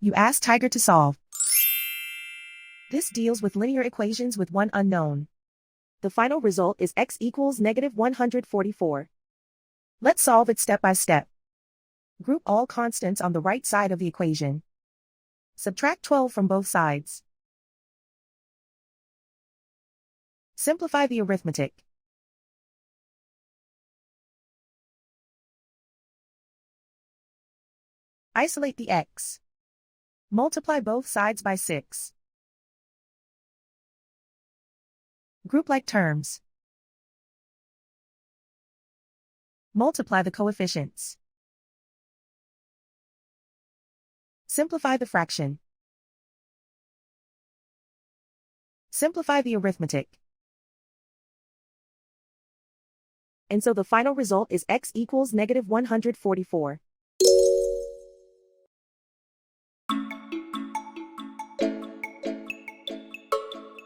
You ask Tiger to solve. This deals with linear equations with one unknown. The final result is x equals negative 144. Let's solve it step by step. Group all constants on the right side of the equation. Subtract 12 from both sides. Simplify the arithmetic. Isolate the x. Multiply both sides by 6. Group like terms. Multiply the coefficients. Simplify the fraction. Simplify the arithmetic. And so the final result is x equals negative 144.